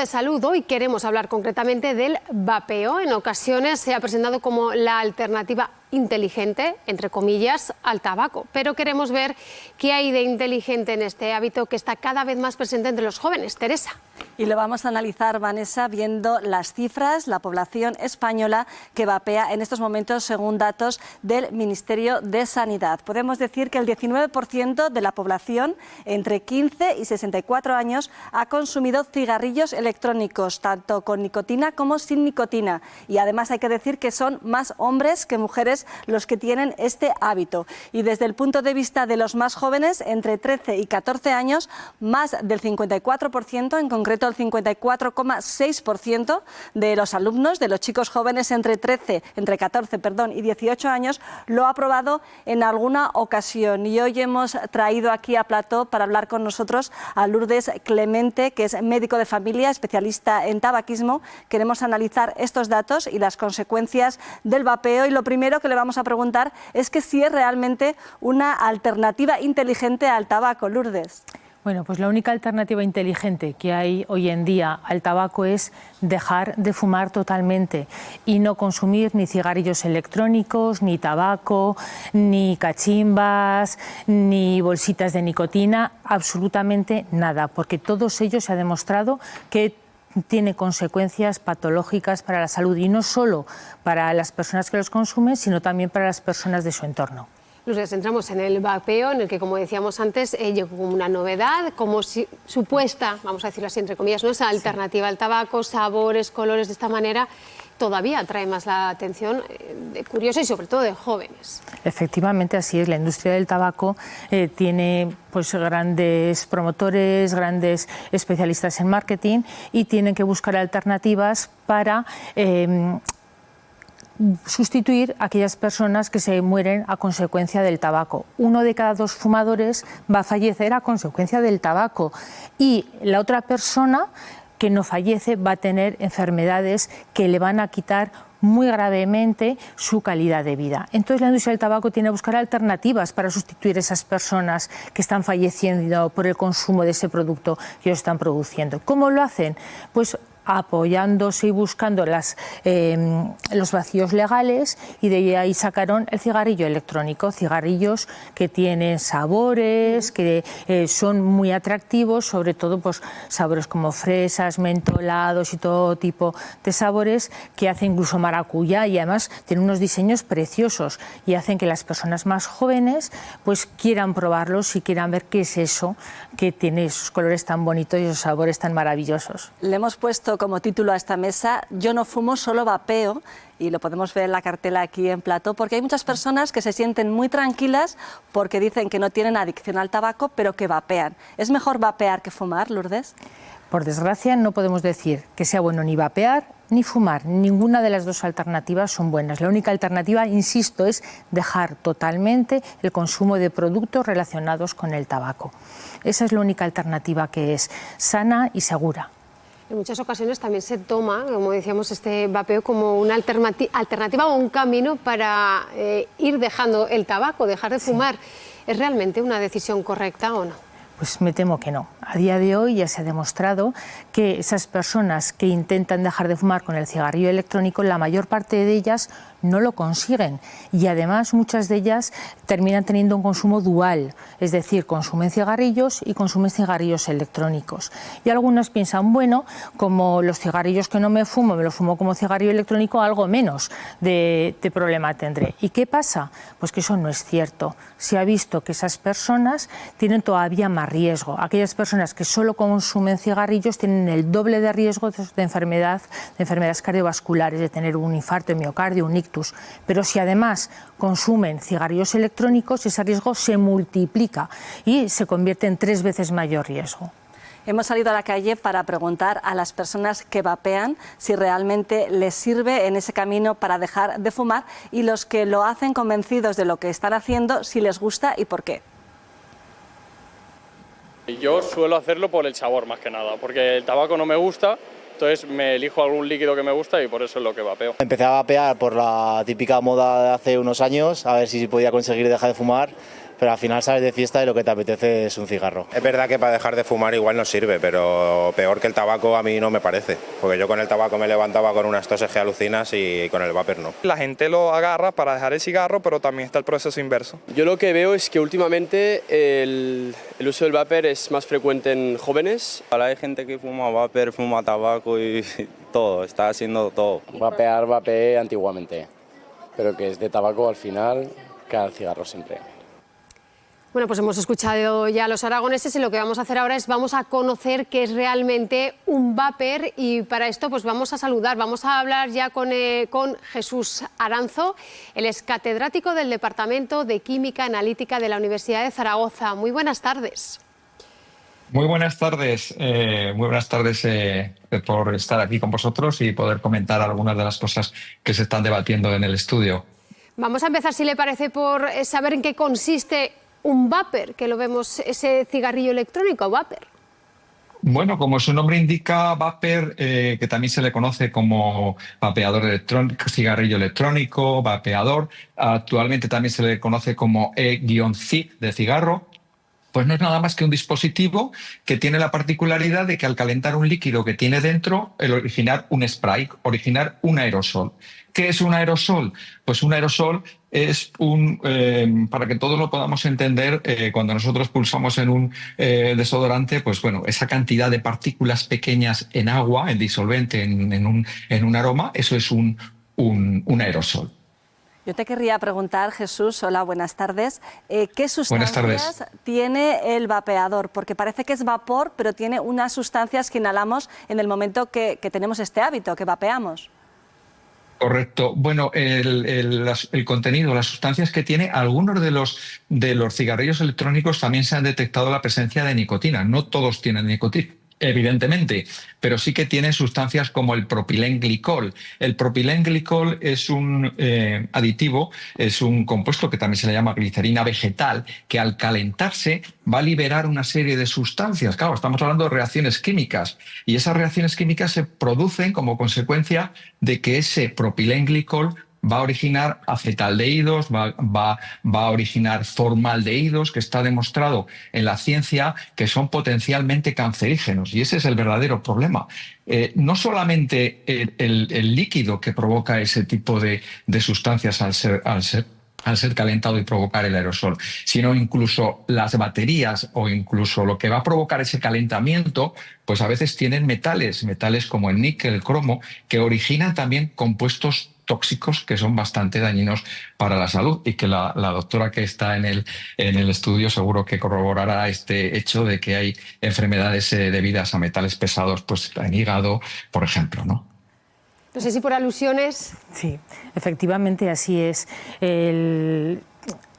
de salud. Hoy queremos hablar concretamente del vapeo. En ocasiones se ha presentado como la alternativa inteligente, entre comillas, al tabaco. Pero queremos ver qué hay de inteligente en este hábito que está cada vez más presente entre los jóvenes. Teresa. Y lo vamos a analizar, Vanessa, viendo las cifras, la población española que vapea en estos momentos según datos del Ministerio de Sanidad. Podemos decir que el 19% de la población entre 15 y 64 años ha consumido cigarrillos electrónicos, tanto con nicotina como sin nicotina. Y además hay que decir que son más hombres que mujeres los que tienen este hábito. Y desde el punto de vista de los más jóvenes, entre 13 y 14 años, más del 54%, en concreto el 54,6% de los alumnos, de los chicos jóvenes entre 14 y 18 años, lo ha probado en alguna ocasión. Y hoy hemos traído aquí a plató para hablar con nosotros a Lourdes Clemente, que es médico de familia, especialista en tabaquismo. Queremos analizar estos datos y las consecuencias del vapeo. Y lo primero que le vamos a preguntar es que si es realmente una alternativa inteligente al tabaco. Lourdes. Bueno, pues la única alternativa inteligente que hay hoy en día al tabaco es dejar de fumar totalmente y no consumir ni cigarrillos electrónicos, ni tabaco, ni cachimbas, ni bolsitas de nicotina, absolutamente nada, porque todos ellos se ha demostrado que tiene consecuencias patológicas para la salud y no solo para las personas que los consumen, sino también para las personas de su entorno. Nos centramos en el vapeo, en el que, como decíamos antes, llegó como una novedad, como si, supuesta, vamos a decirlo así entre comillas, ¿no? Esa alternativa al tabaco, sabores, colores de esta manera, todavía atrae más la atención de curiosos y sobre todo de jóvenes. Efectivamente, así es. La industria del tabaco tiene pues grandes promotores, grandes especialistas en marketing y tienen que buscar alternativas para sustituir a aquellas personas que se mueren a consecuencia del tabaco. 1 de cada 2 fumadores va a fallecer a consecuencia del tabaco y la otra persona que no fallece va a tener enfermedades que le van a quitar muy gravemente su calidad de vida. Entonces la industria del tabaco tiene que buscar alternativas para sustituir a esas personas que están falleciendo por el consumo de ese producto que ellos están produciendo. ¿Cómo lo hacen? Pues apoyándose y buscando los vacíos legales, y de ahí sacaron el cigarrillo electrónico, cigarrillos que tienen sabores, que son muy atractivos, sobre todo pues sabores como fresas, mentolados y todo tipo de sabores, que hacen incluso maracuyá, y además tienen unos diseños preciosos y hacen que las personas más jóvenes pues quieran probarlos y quieran ver qué es eso que tiene esos colores tan bonitos y esos sabores tan maravillosos. Le hemos puesto como título a esta mesa: yo no fumo, solo vapeo, y lo podemos ver en la cartela aquí en plató, porque hay muchas personas que se sienten muy tranquilas porque dicen que no tienen adicción al tabaco, pero que vapean. ¿Es mejor vapear que fumar, Lourdes? Por desgracia, no podemos decir que sea bueno ni vapear ni fumar. Ninguna de las dos alternativas son buenas. La única alternativa, insisto, es dejar totalmente el consumo de productos relacionados con el tabaco. Esa es la única alternativa que es sana y segura. En muchas ocasiones también se toma, como decíamos, este vapeo como una alternativa o un camino para ir dejando el tabaco, dejar de fumar. ¿Es realmente una decisión correcta o no? Pues me temo que no. A día de hoy ya se ha demostrado que esas personas que intentan dejar de fumar con el cigarrillo electrónico, la mayor parte de ellas no lo consiguen, y además muchas de ellas terminan teniendo un consumo dual, es decir, consumen cigarrillos y consumen cigarrillos electrónicos. Y algunas piensan, bueno, como los cigarrillos que no me los fumo como cigarrillo electrónico, algo menos de problema tendré. ¿Y qué pasa? Pues que eso no es cierto. Se ha visto que esas personas tienen todavía más riesgo. Aquellas personas que solo consumen cigarrillos tienen el doble de riesgo de enfermedades cardiovasculares, de tener un infarto de miocardio, un ictus. Pero si además consumen cigarrillos electrónicos, ese riesgo se multiplica y se convierte en 3 veces mayor riesgo. Hemos salido a la calle para preguntar a las personas que vapean si realmente les sirve en ese camino para dejar de fumar, y los que lo hacen convencidos de lo que están haciendo, si les gusta y por qué. Yo suelo hacerlo por el sabor más que nada, porque el tabaco no me gusta. Entonces me elijo algún líquido que me gusta y por eso es lo que vapeo. Empecé a vapear por la típica moda de hace unos años, a ver si podía conseguir dejar de fumar, pero al final sales de fiesta y lo que te apetece es un cigarro. Es verdad que para dejar de fumar igual no sirve, pero peor que el tabaco a mí no me parece, porque yo con el tabaco me levantaba con unas toses que alucinas y con el vapor no. La gente lo agarra para dejar el cigarro, pero también está el proceso inverso. Yo lo que veo es que últimamente el uso del vapor es más frecuente en jóvenes. Ahora hay gente que fuma vapor, fuma tabaco y todo, está haciendo todo. Vapeé antiguamente, pero que es de tabaco al final, cada cigarro siempre. Bueno, pues hemos escuchado ya a los aragoneses y lo que vamos a hacer ahora es vamos a conocer qué es realmente un vapor y para esto pues vamos a saludar, vamos a hablar ya con Jesús Aranzo, él es catedrático del Departamento de Química Analítica de la Universidad de Zaragoza. Muy buenas tardes. Muy buenas tardes por estar aquí con vosotros y poder comentar algunas de las cosas que se están debatiendo en el estudio. Vamos a empezar, si le parece, por saber en qué consiste un vapor, que lo vemos, ese cigarrillo electrónico, vapor. Bueno, como su nombre indica, vapor, que también se le conoce como vapeador electrónico, cigarrillo electrónico, vapeador, actualmente también se le conoce como E-cig de cigarro, pues no es nada más que un dispositivo que tiene la particularidad de que al calentar un líquido que tiene dentro, el originar un spray, originar un aerosol. ¿Qué es un aerosol? Pues un aerosol es para que todos lo podamos entender, cuando nosotros pulsamos en un desodorante, pues bueno, esa cantidad de partículas pequeñas en agua, en disolvente, en un aroma, eso es un aerosol. Yo te querría preguntar, Jesús, hola, buenas tardes, ¿qué sustancias tiene el vapeador? Porque parece que es vapor, pero tiene unas sustancias que inhalamos en el momento que tenemos este hábito, que vapeamos. Correcto. Bueno, el contenido, las sustancias que tiene, algunos de los cigarrillos electrónicos también se han detectado la presencia de nicotina. No todos tienen nicotina, evidentemente, pero sí que tienen sustancias como el propilenglicol. El propilenglicol es un aditivo, es un compuesto que también se le llama glicerina vegetal, que al calentarse va a liberar una serie de sustancias. Claro, estamos hablando de reacciones químicas y esas reacciones químicas se producen como consecuencia de que ese propilenglicol va a originar acetaldehídos, va a originar formaldehídos, que está demostrado en la ciencia que son potencialmente cancerígenos. Y ese es el verdadero problema. No solamente el líquido que provoca ese tipo de sustancias al ser calentado y provocar el aerosol, sino incluso las baterías o incluso lo que va a provocar ese calentamiento, pues a veces tienen metales como el níquel, el cromo, que originan también compuestos tóxicos que son bastante dañinos para la salud y que la doctora que está en el estudio seguro que corroborará este hecho de que hay enfermedades debidas a metales pesados, pues en hígado, por ejemplo, ¿no? No sé si por alusiones. Sí, efectivamente así es.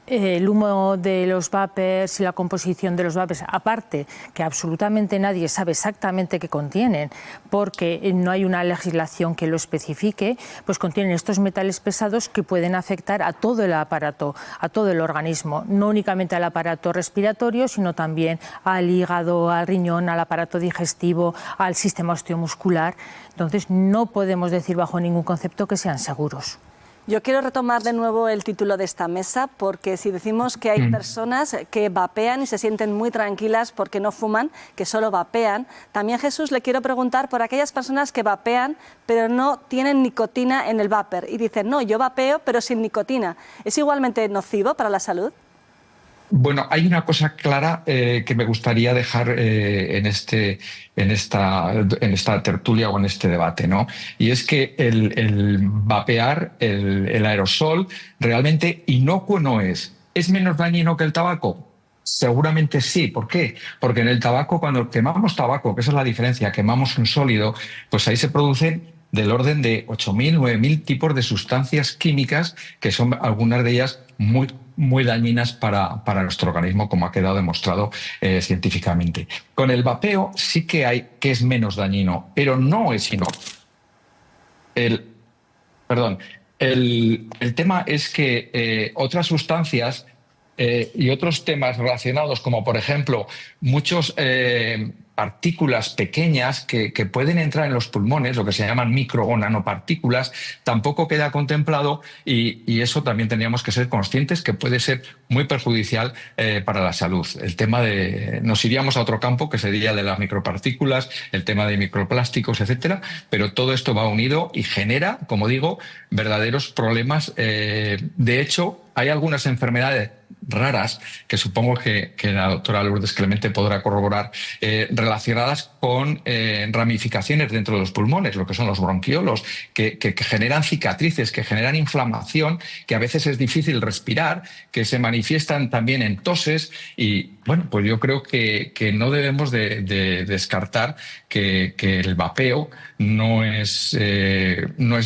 El humo de los vapers y la composición de los vapers, aparte que absolutamente nadie sabe exactamente qué contienen, porque no hay una legislación que lo especifique, pues contienen estos metales pesados que pueden afectar a todo el aparato, a todo el organismo, no únicamente al aparato respiratorio, sino también al hígado, al riñón, al aparato digestivo, al sistema osteomuscular. Entonces no podemos decir bajo ningún concepto que sean seguros. Yo quiero retomar de nuevo el título de esta mesa, porque si decimos que hay personas que vapean y se sienten muy tranquilas porque no fuman, que solo vapean, también, Jesús, le quiero preguntar por aquellas personas que vapean pero no tienen nicotina en el vapor y dicen, no, yo vapeo pero sin nicotina. ¿Es igualmente nocivo para la salud? Bueno, hay una cosa clara que me gustaría dejar en esta tertulia o en este debate, ¿no? Y es que el vapear, el aerosol, realmente inocuo no es. ¿Es menos dañino que el tabaco? Seguramente sí. ¿Por qué? Porque en el tabaco, cuando quemamos tabaco, que esa es la diferencia, quemamos un sólido, pues ahí se producen del orden de 8.000, 9.000 tipos de sustancias químicas, que son algunas de ellas muy dañinas para nuestro organismo, como ha quedado demostrado científicamente. Con el vapeo sí que es menos dañino, pero no es inocuo. El tema es que otras sustancias y otros temas relacionados, como por ejemplo muchos partículas pequeñas que pueden entrar en los pulmones, lo que se llaman micro o nanopartículas, tampoco queda contemplado y eso también tendríamos que ser conscientes que puede ser muy perjudicial para la salud. El tema nos iríamos a otro campo que sería de las micropartículas, el tema de microplásticos, etcétera, pero todo esto va unido y genera, como digo, verdaderos problemas. De hecho, hay algunas enfermedades raras, que supongo que la doctora Lourdes Clemente podrá corroborar, relacionadas con ramificaciones dentro de los pulmones, lo que son los bronquiolos, que generan cicatrices, que generan inflamación, que a veces es difícil respirar, que se manifiestan también en toses y, bueno, pues yo creo que no debemos de descartar que el vapeo no es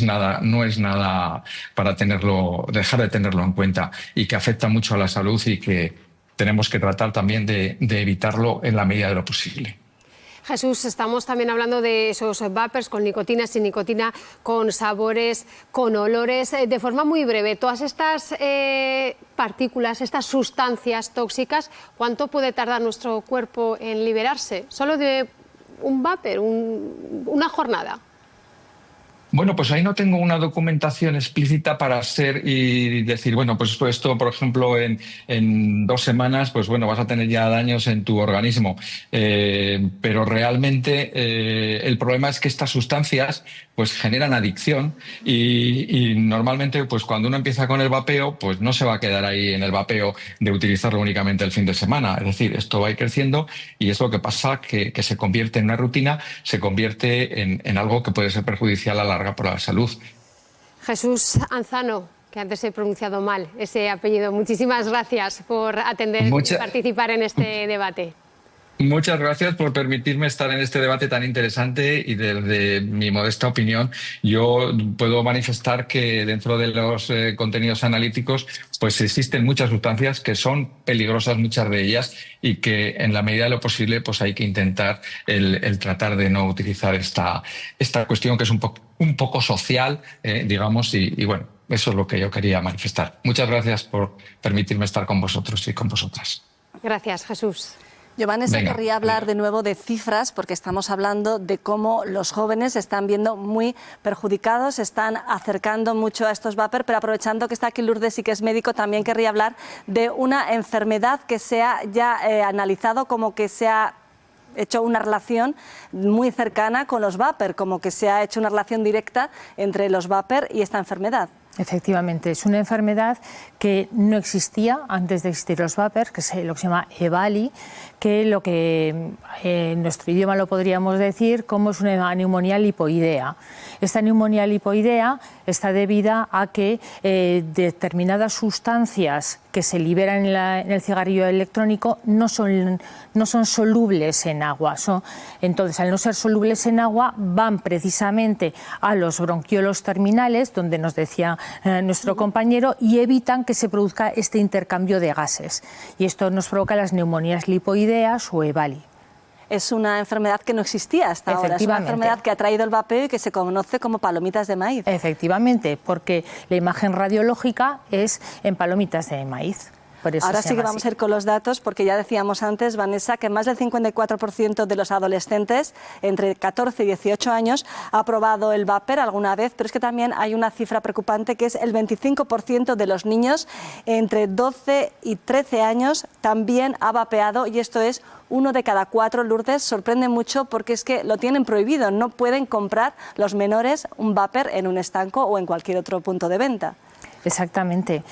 nada para dejar de tenerlo en cuenta y que afecta mucho a la salud y que tenemos que tratar también de evitarlo en la medida de lo posible. Jesús, estamos también hablando de esos vapers con nicotina, sin nicotina, con sabores, con olores. De forma muy breve, todas estas partículas, estas sustancias tóxicas, ¿cuánto puede tardar nuestro cuerpo en liberarse? Solo de un vapor, una jornada. Bueno, pues ahí no tengo una documentación explícita para y decir, bueno, pues esto, por ejemplo, en 2 semanas, pues bueno, vas a tener ya daños en tu organismo. Pero realmente el problema es que estas sustancias pues generan adicción y normalmente pues cuando uno empieza con el vapeo, pues no se va a quedar ahí en el vapeo de utilizarlo únicamente el fin de semana. Es decir, esto va a ir creciendo y es lo que pasa, que se convierte en una rutina, se convierte en algo que puede ser perjudicial a la por la salud. Jesús Anzano, que antes he pronunciado mal ese apellido, muchísimas gracias por atender y participar en este debate. Muchas gracias por permitirme estar en este debate tan interesante y desde mi modesta opinión yo puedo manifestar que dentro de los contenidos analíticos pues existen muchas sustancias que son peligrosas, muchas de ellas, y que en la medida de lo posible pues hay que intentar el tratar de no utilizar esta cuestión que es un poco social, digamos, y bueno, eso es lo que yo quería manifestar. Muchas gracias por permitirme estar con vosotros y con vosotras. Gracias, Jesús. Yo, Vanessa, querría hablar de nuevo de cifras, porque estamos hablando de cómo los jóvenes se están viendo muy perjudicados, se están acercando mucho a estos vapers, pero aprovechando que está aquí Lourdes y que es médico, también querría hablar de una enfermedad que se ha ya analizado como que se ha hecho una relación muy cercana con los vapers, como que se ha hecho una relación directa entre los vapers y esta enfermedad. Efectivamente, es una enfermedad que no existía antes de existir los vapers, que es lo que se llama EVALI, que lo que en nuestro idioma lo podríamos decir como es una neumonía lipoidea. Esta neumonía lipoidea está debida a que determinadas sustancias que se liberan en el cigarrillo electrónico no son solubles en agua. Entonces, al no ser solubles en agua, van precisamente a los bronquiolos terminales, donde nos decía nuestro compañero, y evitan que se produzca este intercambio de gases. Y esto nos provoca las neumonías lipoideas o EVALI. Es una enfermedad que no existía hasta ahora, es una enfermedad que ha traído el vapeo y que se conoce como palomitas de maíz. Efectivamente, porque la imagen radiológica es en palomitas de maíz. Ahora sí que vamos a ir con los datos, porque ya decíamos antes, Vanessa, que más del 54% de los adolescentes entre 14 y 18 años ha probado el vapor alguna vez, pero es que también hay una cifra preocupante, que es el 25% de los niños entre 12 y 13 años también ha vapeado, y esto es 1 de cada 4, Lourdes. Sorprende mucho porque es que lo tienen prohibido, no pueden comprar los menores un vapor en un estanco o en cualquier otro punto de venta. Exactamente.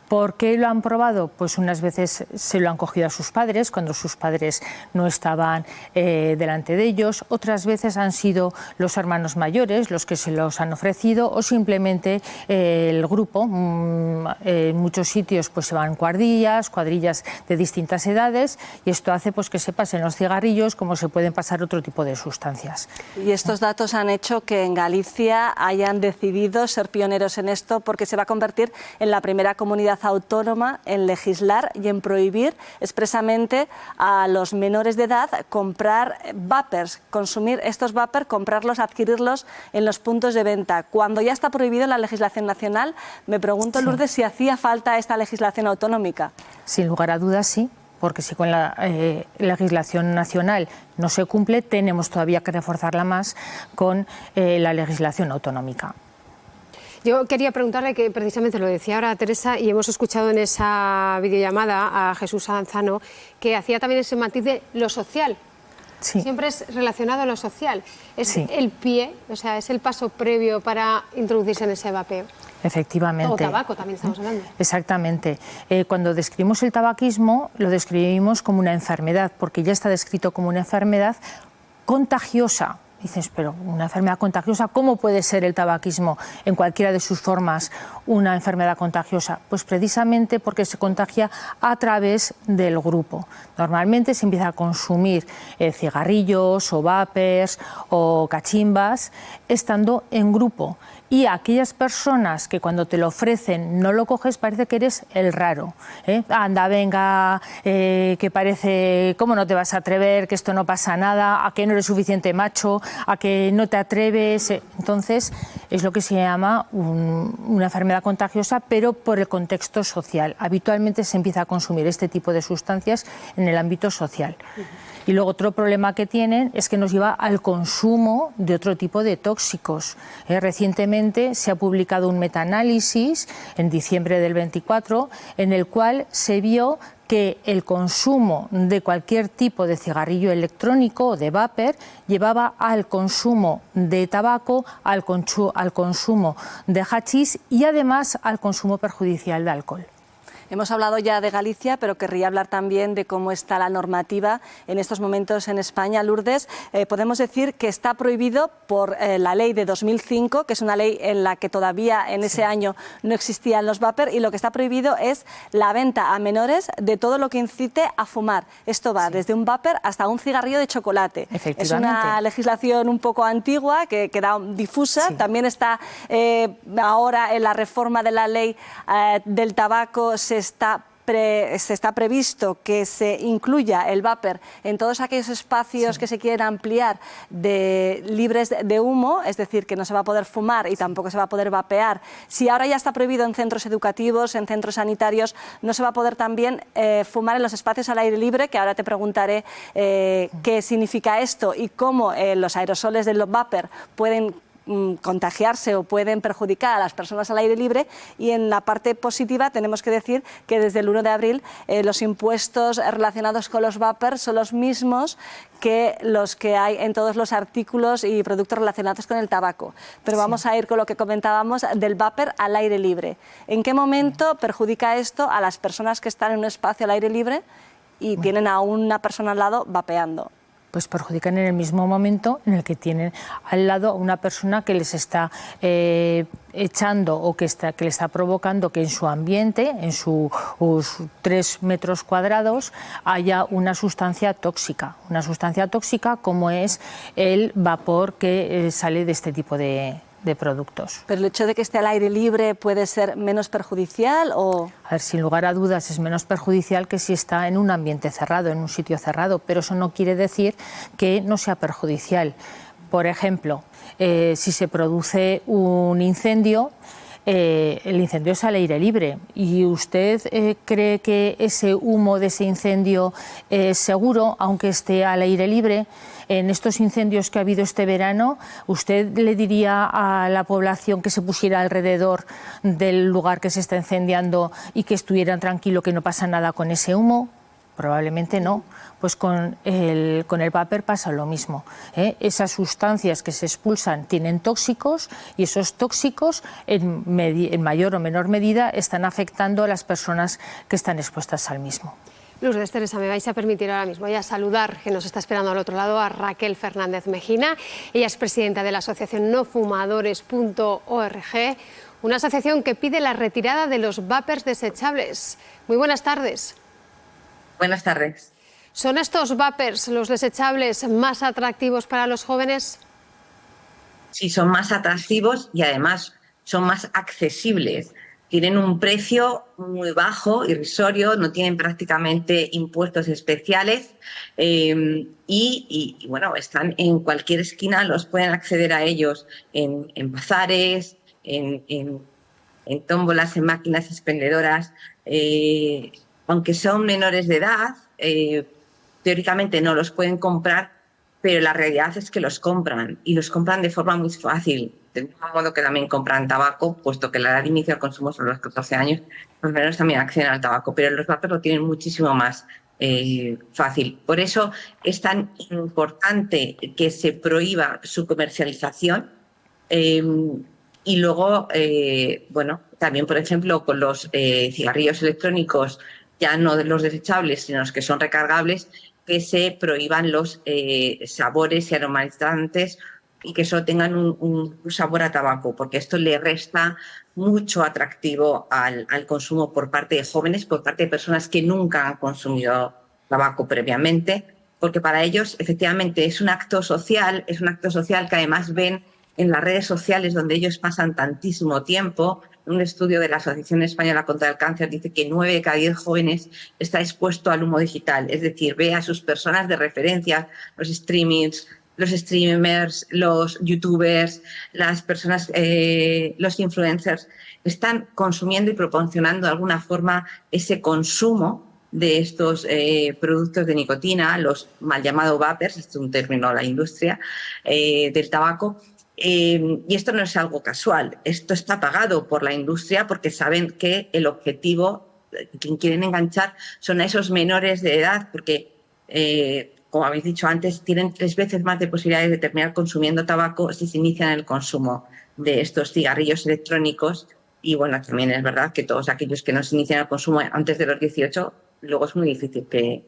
¿Por qué lo han probado? Pues unas veces se lo han cogido a sus padres cuando sus padres no estaban delante de ellos, otras veces han sido los hermanos mayores los que se los han ofrecido, o simplemente el grupo. En muchos sitios pues se van cuadrillas de distintas edades, y esto hace pues que se pasen los cigarrillos como se pueden pasar otro tipo de sustancias. Y estos datos han hecho que en Galicia hayan decidido ser pioneros en esto, porque se va a convertir en la primera comunidad autónoma en legislar y en prohibir expresamente a los menores de edad comprar vapers, consumir estos vapers, comprarlos, adquirirlos en los puntos de venta. Cuando ya está prohibido en la legislación nacional, me pregunto, Lourdes, si hacía falta esta legislación autonómica. Sin lugar a dudas, sí. porque si con la legislación nacional no se cumple, tenemos todavía que reforzarla más con la legislación autonómica. Yo quería preguntarle, que precisamente lo decía ahora Teresa, y hemos escuchado en esa videollamada a Jesús Aranzano, que hacía también ese matiz de lo social. Sí. Siempre es relacionado a lo social. Es Sí. el pie, o sea, es el paso previo para introducirse en ese vapeo. Efectivamente. O tabaco también estamos hablando. Exactamente. Cuando describimos el tabaquismo, lo describimos como una enfermedad, porque ya está descrito como una enfermedad contagiosa. Dices, pero una enfermedad contagiosa, ¿cómo puede ser el tabaquismo en cualquiera de sus formas una enfermedad contagiosa? Pues precisamente porque se contagia a través del grupo. Normalmente se empieza a consumir cigarrillos o vapers o cachimbas estando en grupo. Y aquellas personas que cuando te lo ofrecen no lo coges, parece que eres el raro. Anda, venga, que parece, ¿cómo no te vas a atrever? Que esto no pasa nada, a que no eres suficiente macho, a que no te atreves. Entonces, es lo que se llama una enfermedad contagiosa, pero por el contexto social. Habitualmente se empieza a consumir este tipo de sustancias en el ámbito social. Y luego otro problema que tienen es que nos lleva al consumo de otro tipo de tóxicos. Recientemente se ha publicado un metaanálisis en diciembre del 24 en el cual se vio que el consumo de cualquier tipo de cigarrillo electrónico o de vapor llevaba al consumo de tabaco, al consumo de hachís y además al consumo perjudicial de alcohol. Hemos hablado ya de Galicia, pero querría hablar también de cómo está la normativa en estos momentos en España. Lourdes, podemos decir que está prohibido por la ley de 2005, que es una ley en la que todavía en ese año no existían los vapers, y lo que está prohibido es la venta a menores de todo lo que incite a fumar. Esto va desde un vapor hasta un cigarrillo de chocolate. Es una legislación un poco antigua, que queda difusa. Sí. También está ahora en la reforma de la ley del tabaco, se está previsto que se incluya el vapor en todos aquellos espacios que se quieren ampliar libres de humo, es decir, que no se va a poder fumar y tampoco se va a poder vapear. Si ahora ya está prohibido en centros educativos, en centros sanitarios, no se va a poder también fumar en los espacios al aire libre, que ahora te preguntaré qué significa esto y cómo los aerosoles del vapor pueden contagiarse o pueden perjudicar a las personas al aire libre. Y en la parte positiva tenemos que decir que desde el 1 de abril los impuestos relacionados con los vapers son los mismos que los que hay en todos los artículos y productos relacionados con el tabaco. Pero vamos a ir con lo que comentábamos del vapor al aire libre. ¿En qué momento perjudica esto a las personas que están en un espacio al aire libre y tienen a una persona al lado vapeando? Pues perjudican en el mismo momento en el que tienen al lado a una persona que les está echando o que le está provocando que en su ambiente, en sus 3 metros cuadrados, haya una sustancia tóxica como es el vapor que sale de este tipo de productos. ¿Pero el hecho de que esté al aire libre puede ser menos perjudicial o...? A ver, sin lugar a dudas es menos perjudicial que si está en un ambiente cerrado, en un sitio cerrado, pero eso no quiere decir que no sea perjudicial. Por ejemplo, si se produce un incendio, el incendio es al aire libre y usted cree que ese humo de ese incendio es seguro, aunque esté al aire libre. En estos incendios que ha habido este verano, ¿usted le diría a la población que se pusiera alrededor del lugar que se está incendiando y que estuvieran tranquilos, que no pasa nada con ese humo? Probablemente no. Pues con el vapor pasa lo mismo. Esas sustancias que se expulsan tienen tóxicos y esos tóxicos en mayor o menor medida están afectando a las personas que están expuestas al mismo. Lourdes, Teresa, me vais a permitir ahora mismo ya saludar, que nos está esperando al otro lado, a Raquel Fernández Mejina. Ella es presidenta de la asociación nofumadores.org, una asociación que pide la retirada de los vapers desechables. Muy buenas tardes. Buenas tardes. ¿Son estos vapers, los desechables, más atractivos para los jóvenes? Sí, son más atractivos y además son más accesibles. Tienen un precio muy bajo, irrisorio, no tienen prácticamente impuestos especiales y bueno, están en cualquier esquina, los pueden acceder a ellos en bazares, en tómbolas, en máquinas expendedoras. Aunque son menores de edad, teóricamente no los pueden comprar, pero la realidad es que los compran y los compran de forma muy fácil. De mismo modo que también compran tabaco, puesto que la edad de inicio al consumo son los 14 años, los menores también acceden al tabaco, pero los vapers lo tienen muchísimo más fácil. Por eso es tan importante que se prohíba su comercialización y luego, bueno, también, por ejemplo, con los cigarrillos electrónicos, ya no de los desechables, sino los que son recargables, que se prohíban los sabores y aromatizantes y que solo tengan un sabor a tabaco, porque esto le resta mucho atractivo al consumo por parte de jóvenes, por parte de personas que nunca han consumido tabaco previamente, porque para ellos efectivamente es un acto social que además ven en las redes sociales donde ellos pasan tantísimo tiempo. Un estudio de la Asociación Española contra el Cáncer dice que 9 de cada 10 jóvenes está expuesto al humo digital, es decir, ve a sus personas de referencia, los streamers, los youtubers, las personas, los influencers, están consumiendo y proporcionando de alguna forma ese consumo de estos productos de nicotina, los mal llamados vapers, este es un término de la industria del tabaco. Y esto no es algo casual, esto está pagado por la industria porque saben que el objetivo, quien quieren enganchar, son a esos menores de edad, porque, como habéis dicho antes, tienen 3 veces más de posibilidades de terminar consumiendo tabaco si se inician el consumo de estos cigarrillos electrónicos. Y bueno, también es verdad que todos aquellos que no se inician el consumo antes de los 18, luego es muy difícil que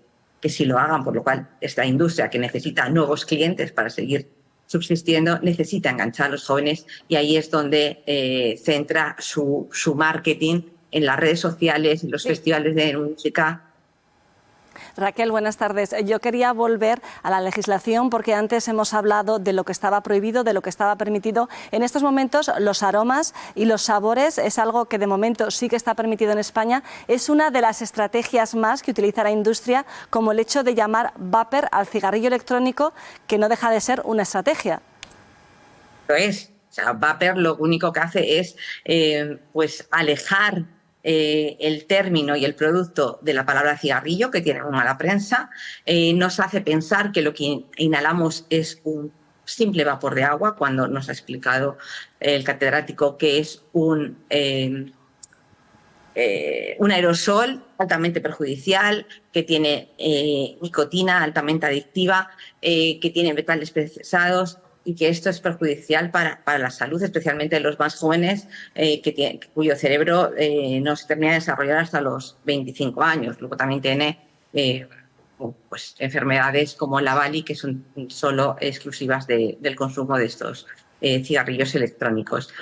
sí lo hagan, por lo cual esta industria, que necesita nuevos clientes para seguir subsistiendo, necesita enganchar a los jóvenes, y ahí es donde centra su marketing en las redes sociales, en los festivales de música. Raquel, buenas tardes. Yo quería volver a la legislación porque antes hemos hablado de lo que estaba prohibido, de lo que estaba permitido. En estos momentos los aromas y los sabores es algo que de momento sí que está permitido en España. Es una de las estrategias más que utiliza la industria, como el hecho de llamar vapor al cigarrillo electrónico, que no deja de ser una estrategia. Lo es. O sea, vapor lo único que hace es pues alejar el término y el producto de la palabra cigarrillo, que tiene una mala prensa, nos hace pensar que lo que inhalamos es un simple vapor de agua, cuando nos ha explicado el catedrático que es un aerosol altamente perjudicial, que tiene nicotina altamente adictiva, que tiene metales pesados, y que esto es perjudicial para la salud, especialmente de los más jóvenes, cuyo cerebro no se termina de desarrollar hasta los 25 años. Luego también tiene pues, enfermedades como la Vali, que son solo exclusivas del consumo de estos cigarrillos electrónicos.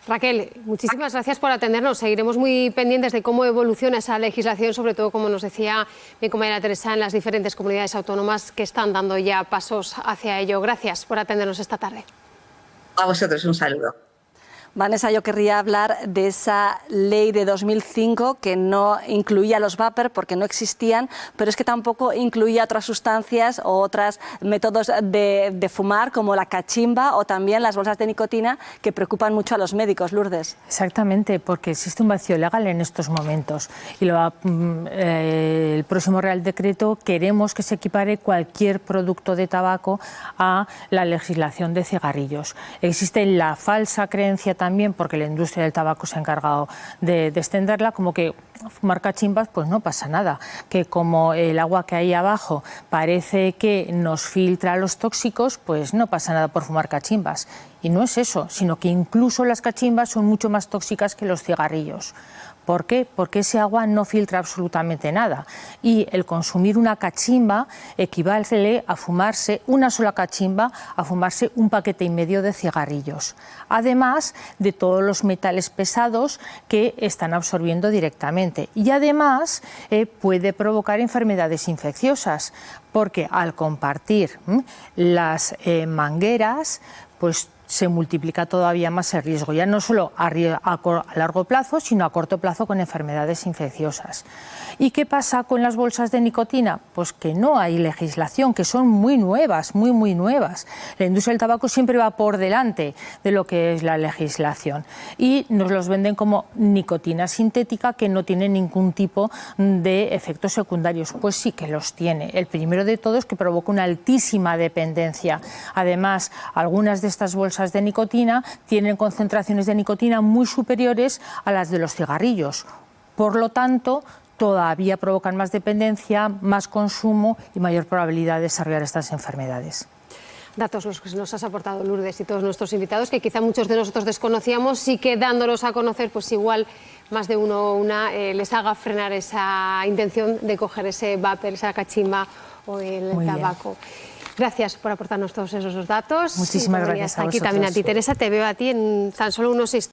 Raquel, muchísimas gracias por atendernos. Seguiremos muy pendientes de cómo evoluciona esa legislación, sobre todo, como nos decía mi compañera Teresa, en las diferentes comunidades autónomas que están dando ya pasos hacia ello. Gracias por atendernos esta tarde. A vosotros un saludo. Vanessa, yo querría hablar de esa ley de 2005 que no incluía los vapers porque no existían, pero es que tampoco incluía otras sustancias o otros métodos de fumar, como la cachimba o también las bolsas de nicotina, que preocupan mucho a los médicos. Lourdes. Exactamente, porque existe un vacío legal en estos momentos y el próximo Real Decreto queremos que se equipare cualquier producto de tabaco a la legislación de cigarrillos. Existe la falsa creencia también, porque la industria del tabaco se ha encargado de extenderla, como que fumar cachimbas pues no pasa nada, que como el agua que hay abajo parece que nos filtra los tóxicos, pues no pasa nada por fumar cachimbas. Y no es eso, sino que incluso las cachimbas son mucho más tóxicas que los cigarrillos. ¿Por qué? Porque ese agua no filtra absolutamente nada y el consumir una cachimba equivale a fumarse una sola cachimba, a fumarse 1,5 paquetes de cigarrillos, además de todos los metales pesados que están absorbiendo directamente, y además puede provocar enfermedades infecciosas, porque al compartir las mangueras, pues se multiplica todavía más el riesgo, ya no solo a largo plazo, sino a corto plazo con enfermedades infecciosas. ¿Y qué pasa con las bolsas de nicotina? Pues que no hay legislación, que son muy nuevas, muy nuevas. La industria del tabaco siempre va por delante de lo que es la legislación y nos los venden como nicotina sintética que no tiene ningún tipo de efectos secundarios. Pues sí que los tiene. El primero de todos es que provoca una altísima dependencia. Además, algunas de estas bolsas de nicotina tienen concentraciones de nicotina muy superiores a las de los cigarrillos. Por lo tanto, todavía provocan más dependencia, más consumo y mayor probabilidad de desarrollar estas enfermedades. Datos los que nos has aportado Lourdes y todos nuestros invitados, que quizá muchos de nosotros desconocíamos, sí que dándolos a conocer, pues igual más de uno o una les haga frenar esa intención de coger ese vapor, esa cachimba o el tabaco. Gracias por aportarnos todos esos datos. Muchísimas gracias a vosotros. Aquí también a ti, Teresa, te veo a ti en tan solo unos